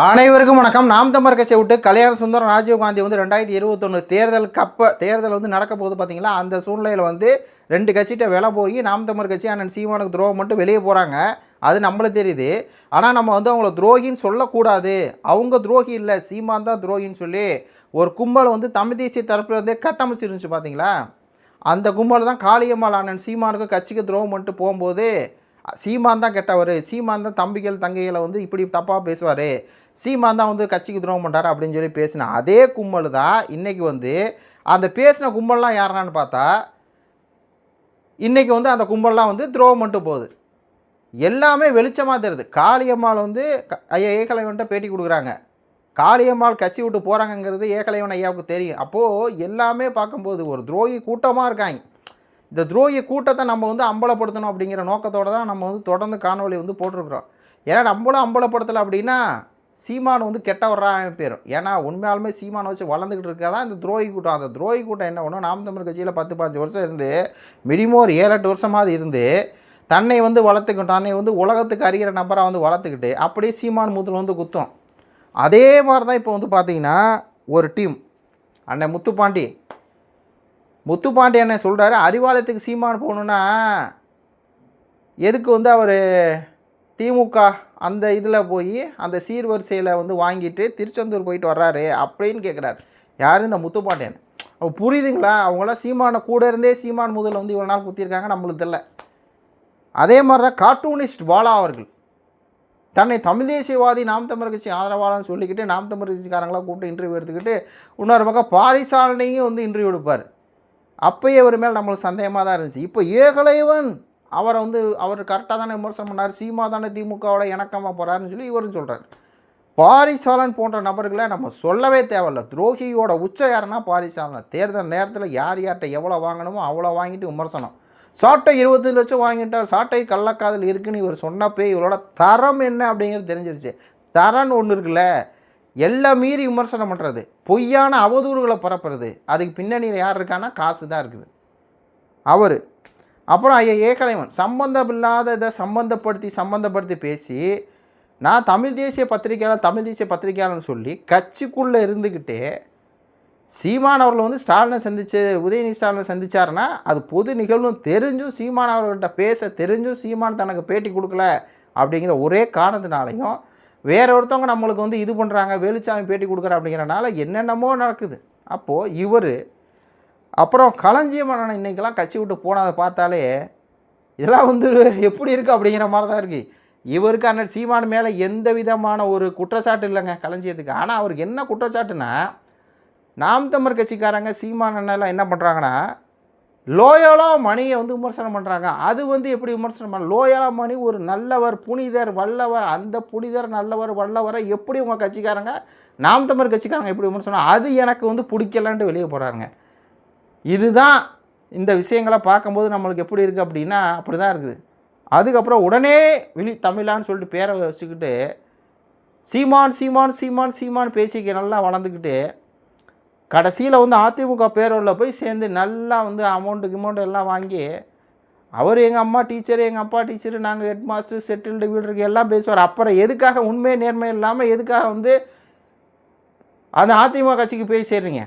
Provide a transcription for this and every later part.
அனைவருக்கும் வணக்கம். நாம் தமிழர் கட்சியை விட்டு கல்யாண சுந்தரம் ராஜீவ்காந்தி வந்து 2021 தேர்தல் வந்து நடக்க போகுது பார்த்தீங்களா. அந்த சூழ்நிலையில் வந்து 2 கட்சிகிட்ட விலை போய் நாம் தமிழர் கட்சி அண்ணன் சீமானுக்கு துரோகம் மட்டும் வெளியே போகிறாங்க. அது நம்மளுக்கு தெரியுது. ஆனால் நம்ம வந்து அவங்கள துரோகின்னு சொல்லக்கூடாது. அவங்க துரோகி இல்லை, சீமான் தான் துரோகின்னு சொல்லி ஒரு கும்பல் வந்து தமிழ் தேசிய தரப்புலேருந்தே கட்டமைச்சிருந்துச்சு பார்த்தீங்களா. அந்த கும்பல் தான் காளியம்மாள் அண்ணன் சீமானுக்கு கட்சிக்கு துரோகம் பண்ணிட்டு போகும்போது சீமான் தான் கெட்டவர், சீமான் தான் தம்பிகள் தங்கைகளை வந்து இப்படி தப்பாக பேசுவார், சீமான் தான் வந்து கட்சிக்கு துரோகம் பண்ணுறாரு அப்படின்னு சொல்லி பேசின அதே கும்பல் தான் இன்றைக்கி வந்து அந்த பேசின கும்பல்லாம் யாருனான்னு பார்த்தா இன்றைக்கி வந்து அந்த கும்பல்லாம் வந்து துரோகம் பண்ணிட்டு போகுது. எல்லாமே வெளிச்சமாக தெரியுது. காளியம்மாள் வந்து ஐயா ஏகலைவன்ட்ட பேட்டி கொடுக்குறாங்க. காளியம்மாள் கட்சி விட்டு போகிறாங்கங்கிறது ஏகலைவன் ஐயாவுக்கு தெரியும். அப்போது எல்லாமே பார்க்கும்போது ஒரு துரோகி கூட்டமாக இருக்காங்க. இந்த துரோகி கூட்டத்தை நம்ம வந்து அம்பலப்படுத்தணும் அப்படிங்கிற நோக்கத்தோடு தான் நம்ம வந்து தொடர்ந்து காணொலி வந்து போட்டிருக்கிறோம். ஏன்னா நம்மளும் அம்பலப்படுத்தலை அப்படின்னா சீமான் வந்து கெட்ட வர்றாங்க பேரும். ஏன்னா உண்மையாலுமே சீமானை வச்சு வளர்ந்துக்கிட்டு இருக்கா தான் இந்த துரோகி கூட்டம். அந்த துரோகி கூட்டம் என்ன பண்ணும், நாம் தமிழ் கட்சியில் 10-15 வருஷம் இருந்து மினிமம் ஒரு 7-8 வருஷமாவது இருந்து தன்னை வந்து வளர்த்துக்கிட்டோம், தன்னை வந்து உலகத்துக்கு அறிகிற நபராக வந்து வளர்த்துக்கிட்டு அப்படியே சீமான் மூத்தில் வந்து குத்தம். அதே மாதிரி தான் இப்போ வந்து பார்த்திங்கன்னா ஒரு டீம் அண்ணன் முத்துப்பாண்டி என்ன சொல்கிறாரு, அறிவாலயத்துக்கு சீமான் போகணுன்னா எதுக்கு வந்து அவர் திமுக அந்த இதில் போய் அந்த சீர்வரிசையில் வந்து வாங்கிட்டு திருச்செந்தூர் போயிட்டு வர்றாரு அப்படின்னு கேட்குறாரு. யார் இந்த முத்துப்பாண்டியன். அப்போ புரியுதுங்களா, அவங்களாம் சீமானை கூட இருந்தே சீமான் முதல்ல வந்து இவ்வளோ நாள் குத்திருக்காங்க, நம்மளுக்கு தெரியல. அதே மாதிரி தான் கார்ட்டூனிஸ்ட் பாலா அவர்கள் தன்னை தமிழ் தேசியவாதி நாம் தமிழ் கட்சி ஆதரவாளன்னு சொல்லிக்கிட்டு நாம் தமிழ் கட்சிக்காரங்களாம் கூப்பிட்டு இன்டர்வியூ எடுத்துக்கிட்டு இன்னொரு பக்கம் பாரிசாலனையும் வந்து இன்டர்வியூ எடுப்பார். அப்போயே அவர் மேலே நம்மளுக்கு சந்தேகமாக தான் இருந்துச்சு. இப்போ ஏகலைவன் அவரை வந்து அவர் கரெக்டாக தானே விமர்சனம் பண்ணார், சீமா தானே திமுகவோட இணக்கமாக போகிறாருன்னு சொல்லி இவரும் சொல்கிறார். பாரிசாலன் போன்ற நபர்களை நம்ம சொல்லவே தேவையில்ல. துரோகியோட உச்சம் யாருன்னா பாரிசாலன். தேர்தல் நேரத்தில் யார்கிட்ட எவ்வளோ வாங்கணுமோ அவ்வளோ வாங்கிட்டு விமர்சனம். சாட்டை 20 லட்சம் வாங்கிட்டார், சாட்டை கள்ளக்காதல் இருக்குன்னு இவர் சொன்னப்பே இவரோட தரம் என்ன அப்படிங்கிறது தெரிஞ்சிருச்சு. தரம்னு ஒன்று இருக்குல்ல, எல்லாம் மீறி விமர்சனம் பண்ணுறது, பொய்யான அவதூறுகளை பரப்புறது, அதுக்கு பின்னணியில் யார் இருக்கான்னா காசு தான் இருக்குது அவர். அப்புறம் ஐயா ஏகலைவன் சம்பந்தமில்லாததை சம்பந்தப்படுத்தி பேசி நான் தமிழ் தேசிய பத்திரிகையாளர்னு சொல்லி கட்சிக்குள்ளே இருந்துக்கிட்டே சீமான் அவர்கள் வந்து உதயநிதி ஸ்டாலினை சந்தித்தாருன்னா அது பொது நிகழ்வும் தெரிஞ்சும் சீமான் அவர்கள்ட்ட பேச தெரிஞ்சும் சீமான் தனக்கு பேட்டி கொடுக்கல அப்படிங்கிற ஒரே காரணத்தினாலையும் வேற ஒருத்தவங்க நம்மளுக்கு வந்து இது பண்ணுறாங்க, வேலுச்சாமி பேட்டி கொடுக்குற அப்படிங்கிறனால என்னென்னமோ நடக்குது. அப்போது இவர் அப்புறம் களஞ்சியமான இன்றைக்கெல்லாம் கட்சி விட்டு போனதை பார்த்தாலே இதெல்லாம் வந்து எப்படி இருக்குது அப்படிங்கிற மாதிரி தான் இருக்குது. இவருக்கு அண்ணன் சீமான் மேலே எந்த விதமான ஒரு குற்றச்சாட்டு இல்லைங்க களஞ்சியத்துக்கு. ஆனால் அவருக்கு என்ன குற்றச்சாட்டுன்னா, நாம் தமிழ் கட்சிக்காரங்க சீமான் அண்ணெல்லாம் என்ன பண்ணுறாங்கன்னா லோயலா மணியை வந்து விமர்சனம் பண்ணுறாங்க. அது வந்து எப்படி விமர்சனம் பண்ண, லோயலா மணி ஒரு நல்லவர், புனிதர், வல்லவர், அந்த புனிதர் நல்லவர் வல்லவரை எப்படி உங்கள் கட்சிக்காரங்க நாம் தமிழ் கட்சிக்காரங்க எப்படி விமர்சனம், அது எனக்கு வந்து பிடிக்கலன்ட்டு வெளியே போகிறாங்க. இதுதான் இந்த விஷயங்களை பார்க்கும்போது நம்மளுக்கு எப்படி இருக்குது அப்படின்னா அப்படி தான் இருக்குது. அதுக்கப்புறம் உடனே தமிழான்னு சொல்லிட்டு பேரை வச்சுக்கிட்டு சீமான் பேசிக்க நல்லா வளர்ந்துக்கிட்டு கடைசியில் வந்து அதிமுக பேரோவில் போய் சேர்ந்து நல்லா வந்து அமௌண்ட்டு எல்லாம் வாங்கி அவர் எங்கள் அம்மா டீச்சரு, எங்கள் அப்பா டீச்சரு, நாங்கள் ஹெட் மாஸ்டர், செட்டில்டு வீடு இருக்கு எல்லாம் பேசுவார். அப்புறம் எதுக்காக உண்மை நேர்மை இல்லாமல் எதுக்காக வந்து அந்த அதிமுக கட்சிக்கு போய் சேர்றீங்க?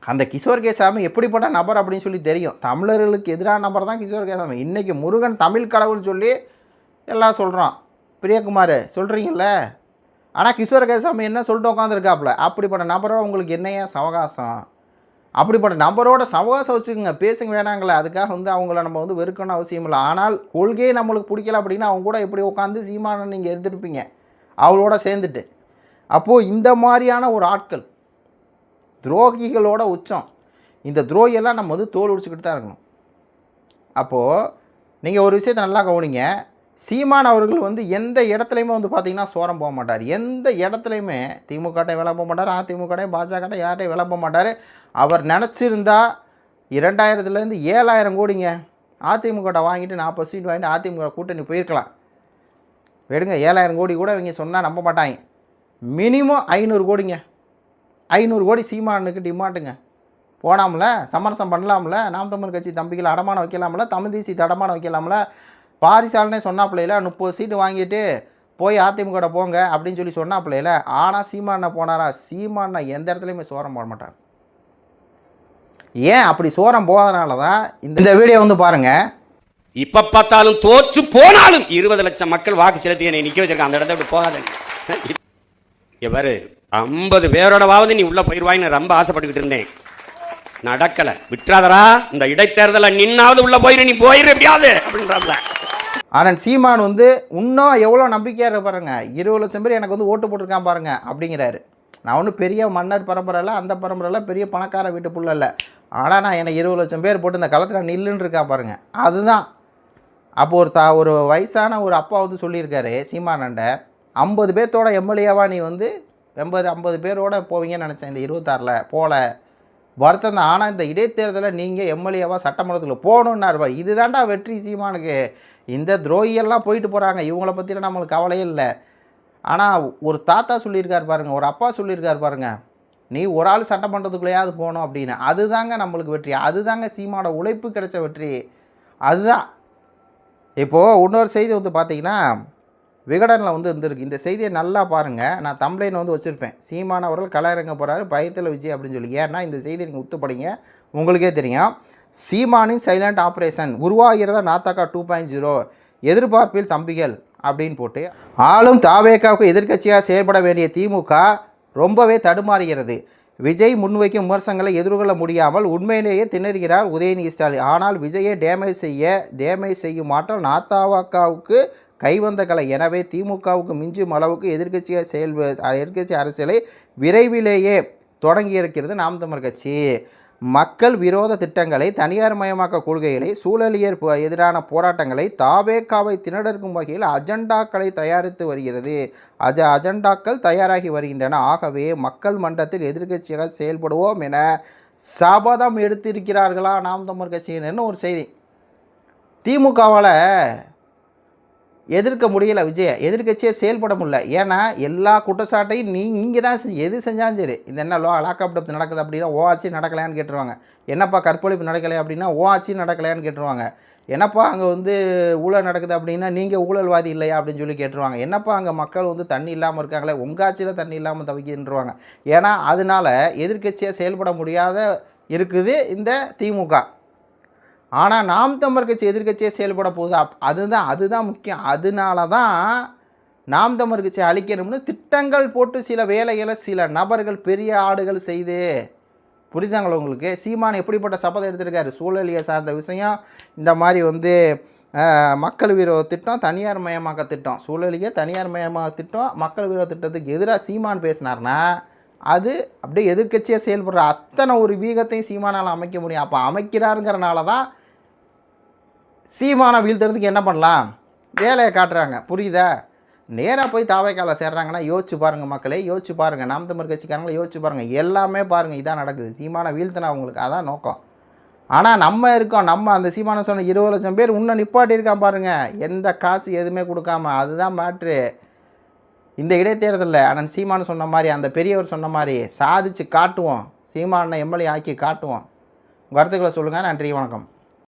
அந்த கிஷோர் கேசாமி எப்படிப்பட்ட நபர் அப்படின்னு சொல்லி தெரியும். தமிழர்களுக்கு எதிரான நபர் தான் கிஷோர் கேசாமி. இன்றைக்கி முருகன் தமிழ் கடவுள்னு சொல்லி எல்லாம் சொல்கிறான். பிரியகுமார் சொல்கிறீங்கள, ஆனால் கிஷோர் கேசாமி என்ன சொல்லிட்டு உட்காந்துருக்காப்புல. அப்படிப்பட்ட நபரோட உங்களுக்கு என்னையா சவகாசம்? அப்படிப்பட்ட நபரோட சவகாசம் வச்சுக்கோங்க, பேசுங்க வேணாங்களே. அதுக்காக வந்து அவங்கள நம்ம வந்து வெறுக்கணும் அவசியம் இல்லை. ஆனால் கொள்கையை நம்மளுக்கு பிடிக்கல அப்படின்னா அவங்க கூட எப்படி உட்காந்து சீமானை நீங்கள் எடுத்துருப்பீங்க அவளோட சேர்ந்துட்டு. அப்போது இந்த மாதிரியான ஒரு ஆட்கள் துரோகிகளோட உச்சம். இந்த துரோகியெல்லாம் நம்ம வந்து தோல் உடிச்சுக்கிட்டு தான் இருக்கணும். அப்போது நீங்கள் ஒரு விஷயத்தை நல்லா கவனிங்க. சீமான் அவர்கள் வந்து எந்த இடத்துலையுமே வந்து பார்த்திங்கன்னா சோரம் போக மாட்டார். எந்த இடத்துலையுமே திமுகட்டை விளை போக மாட்டார், அதிமுகட்டை பாஜகட்டை யார்ட்டையும் விளை போக மாட்டார். அவர் நினச்சிருந்தா 2000 7,000 கோடிங்க அதிமுகட்டை வாங்கிட்டு 40 சீட் வாங்கிட்டு அதிமுக கூட்டணி போயிருக்கலாம். எடுங்க 7,000 கோடி கூட இவங்க சொன்னால் நம்ப மாட்டாங்க. மினிமம் 500 கோடிங்க, 500 கோடி சீமானுக்கு டிமாண்டுங்க. போனாமல சமரசம் பண்ணலாம்ல, நாம் தமிழ் கட்சி தம்பிகளை அடமானம் வைக்கலாம்ல, தமிழ் தேசியத்தை அடமானம் வைக்கலாம்ல. பாரிசாலனே சொன்னாப்பிள்ளையில 30 சீட்டு வாங்கிட்டு போய் அதிமுக போங்க அப்படின்னு சொல்லி சொன்னாப்புல. ஆனால் சீமானை போனாரா? சீமானை எந்த இடத்துலையுமே சோரம் போட மாட்டார். ஏன் அப்படி சோரம் போகிறதுனால தான் இந்த வீடியோ வந்து பாருங்கள். இப்ப பார்த்தாலும் தோற்று போனாலும் 20 லட்சம் மக்கள் வாக்கு செலுத்தி என்னை நிக்க வச்சிருக்காங்க. அந்த இடத்த விட்டு போகாத. இவரு 50 பேரோடவாவது நீ உள்ள போயிருவாயின்னு ரொம்ப ஆசைப்பட்டுக்கிட்டு இருந்தேன். நடக்கல. விட்டுறாதரா, இந்த இடைத்தேர்தல நின்னாவது உள்ள போயிரு, நீ போயிரு எப்படியாவது அப்படின்றாப்ல. ஆனால் சீமான் வந்து இன்னும் எவ்வளோ நம்பிக்கையாக பாருங்க. 20 லட்சம் பேர் எனக்கு வந்து ஓட்டு போட்டிருக்கான் பாருங்க அப்படிங்கிறாரு. நான் ஒன்றும் பெரிய மன்னர் பரம்பரையில் அந்த பரம்பரையில் பெரிய பணக்கார வீட்டு புள்ள இல்லை. ஆனால் நான் என்னை 20 லட்சம் பேர் போட்டு இந்த களத்தில் நில்லுன்னு இருக்கா பாருங்க. அதுதான் அப்போ ஒரு வயசான ஒரு அப்பா வந்து சொல்லியிருக்காரு சீமானண்ட, 50 பேர்த்தோட எம்எல்ஏவா நீ வந்து 50 பேரோட போவீங்கன்னு நினச்சேன். இந்த 26ல் போகல, வருத்தம் தான். ஆனால் இந்த இடைத்தேர்தலில் நீங்கள் எம்எல்ஏவா சட்டமன்றத்தில் போகணுன்னாருப்பா. இதுதான்டா வெற்றி சீமானுக்கு. இந்த துரோகியெல்லாம் போயிட்டு போகிறாங்க, இவங்கள பற்றிலாம் நம்மளுக்கு கவலையே இல்லை. ஆனால் ஒரு தாத்தா சொல்லியிருக்கார் பாருங்கள், ஒரு அப்பா சொல்லியிருக்கார் பாருங்கள், நீ ஒரு ஆள் சட்டமன்றத்துக்குள்ளேயாவது போகணும் அப்படின்னு. அதுதாங்க நம்மளுக்கு வெற்றி. அதுதாங்க சீமானோட உழைப்பு கிடைச்ச வெற்றி. அதுதான். இப்போது இன்னொரு செய்தி வந்து பார்த்திங்கன்னா விகடனில் வந்து இருந்திருக்கு. இந்த செய்தியை நல்லா பாருங்கள். நான் தம்ப்லைன் வந்து வச்சுருப்பேன். சீமான் அவர்கள் களமிறங்க போகிறாரு, பயத்தில் விஜய் அப்படின்னு சொல்லி. ஏன்னா இந்த செய்தியை நீங்கள் உத்து படிங்க, உங்களுக்கே தெரியும். சீமானின் சைலண்ட் ஆப்ரேஷன் உருவாகிறதா நாத்தாக்கா 2.0 எதிர்பார்ப்பில் தம்பிகள் அப்படின்னு போட்டு, ஆளும் தாவேக்காவுக்கு எதிர்க்கட்சியாக செயல்பட வேண்டிய திமுக ரொம்பவே தடுமாறுகிறது. விஜய் முன்வைக்கும் விமர்சனங்களை எதிர்கொள்ள முடியாமல் உண்மையிலேயே திணறுகிறார் உதயநிதி ஸ்டாலின். ஆனால் விஜயை டேமேஜ் செய்யும் ஆற்றல் நாத்தாவாக்காவுக்கு கைவந்த கலை. எனவே திமுகவுக்கு மிஞ்சும் அளவுக்கு எதிர்க்கட்சி அரசியலை விரைவிலேயே தொடங்கியிருக்கிறது நாம் தமிழர் கட்சி. மக்கள் விரோத திட்டங்களை, தனியார் மயமாக்க கொள்கைகளை, சூழலியர் எதிரான போராட்டங்களை, தாவேக்காவை திணறக்கும் வகையில் அஜெண்டாக்களை தயாரித்து வருகிறது. அஜெண்டாக்கள் தயாராகி வருகின்றன. ஆகவே மக்கள் மன்றத்தில் எதிர்க்கட்சியாக செயல்படுவோம் என சபதம் எடுத்திருக்கிறார்களா நாம் தமிழர் கட்சியினர்னு ஒரு செய்தி. திமுகவால் எதிர்க்க முடியல, விஜய் எதிர்க்கட்சியே செயல்பட முடியல. ஏன்னா எல்லா குற்றச்சாட்டையும் நீங்கள் தான் எது செஞ்சாலும் சரி, இந்த என்ன லாக்அப் டெப்த் நடக்குது அப்படின்னா ஓ ஆட்சி நடக்கலையான்னு கேட்டுருவாங்க. என்னப்பா கற்பழிப்பு நடக்கலை அப்படின்னா ஓ ஆட்சி நடக்கலையான்னு கேட்டுருவாங்க. என்னப்பா அங்கே வந்து ஊழல் நடக்குது அப்படின்னா நீங்கள் ஊழல்வாதி இல்லையா அப்படின்னு சொல்லி கேட்டுருவாங்க. என்னப்பா அங்கே மக்கள் வந்து தண்ணி இல்லாமல் இருக்காங்களே, உங்கள் ஆட்சியில் தண்ணி இல்லாமல் தவிக்கின்றுவாங்க. ஏன்னா அதனால் எதிர்க்கட்சியாக செயல்பட முடியாத இருக்குது இந்த திமுக. ஆனால் நாம் தமிழர் கட்சி எதிர்க்கட்சியே செயல்பட போகுது. அதுதான் முக்கியம். அதனால தான் நாம் தமிழர் கட்சியை அழிக்கணும்னு திட்டங்கள் போட்டு சில வேலைகளை சில நபர்கள் பெரிய ஆடுகள் செய்து, புரியுதாங்களா உங்களுக்கு? சீமான் எப்படிப்பட்ட சபதம் எடுத்திருக்காரு? சூழலியை சார்ந்த விஷயம், இந்த மாதிரி வந்து மக்கள் விரோத திட்டம், தனியார் மயமாக்க திட்டம், சூழலியை தனியார் மயமாக்க திட்டம், மக்கள் விரோத திட்டத்துக்கு எதிராக சீமான் பேசினார்னா அது அப்படியே எதிர்க்கட்சியாக செயல்படுற அத்தனை ஒரு வீகத்தையும் சீமானால் அமைக்க முடியும். அப்போ அமைக்கிறாருங்கிறனால தான் சீமானை வீழ்த்துறதுக்கு என்ன பண்ணலாம், வேலையை காட்டுறாங்க. புரியுதா? நேராக போய் தாவேக்கால சேர்றாங்கன்னா யோசிச்சு பாருங்கள் மக்களே, யோசிச்சு பாருங்கள். நாம் தமிழர் கட்சிக்காரங்களே யோசிச்சு பாருங்கள். எல்லாமே பாருங்கள், இதான் நடக்குது. சீமானை வீழ்த்தினா அவங்களுக்கு அதான் நோக்கம். ஆனால் நம்ம இருக்கோம், நம்ம அந்த சீமானை சொன்ன 20 லட்சம் பேர் இன்னும் நிப்பாட்டியிருக்கான் பாருங்கள், எந்த காசு எதுவுமே கொடுக்காம. அதுதான் மேட்ரு இந்த இடைத்தேர்தலில். ஆனால் சீமானு சொன்ன மாதிரி, அந்த பெரியவர் சொன்ன மாதிரி சாதிச்சு காட்டுவோம். சீமானை எம்எல்ஏ ஆக்கி காட்டுவோம். கருத்துக்களை சொல்லுங்கள். நன்றி, வணக்கம்.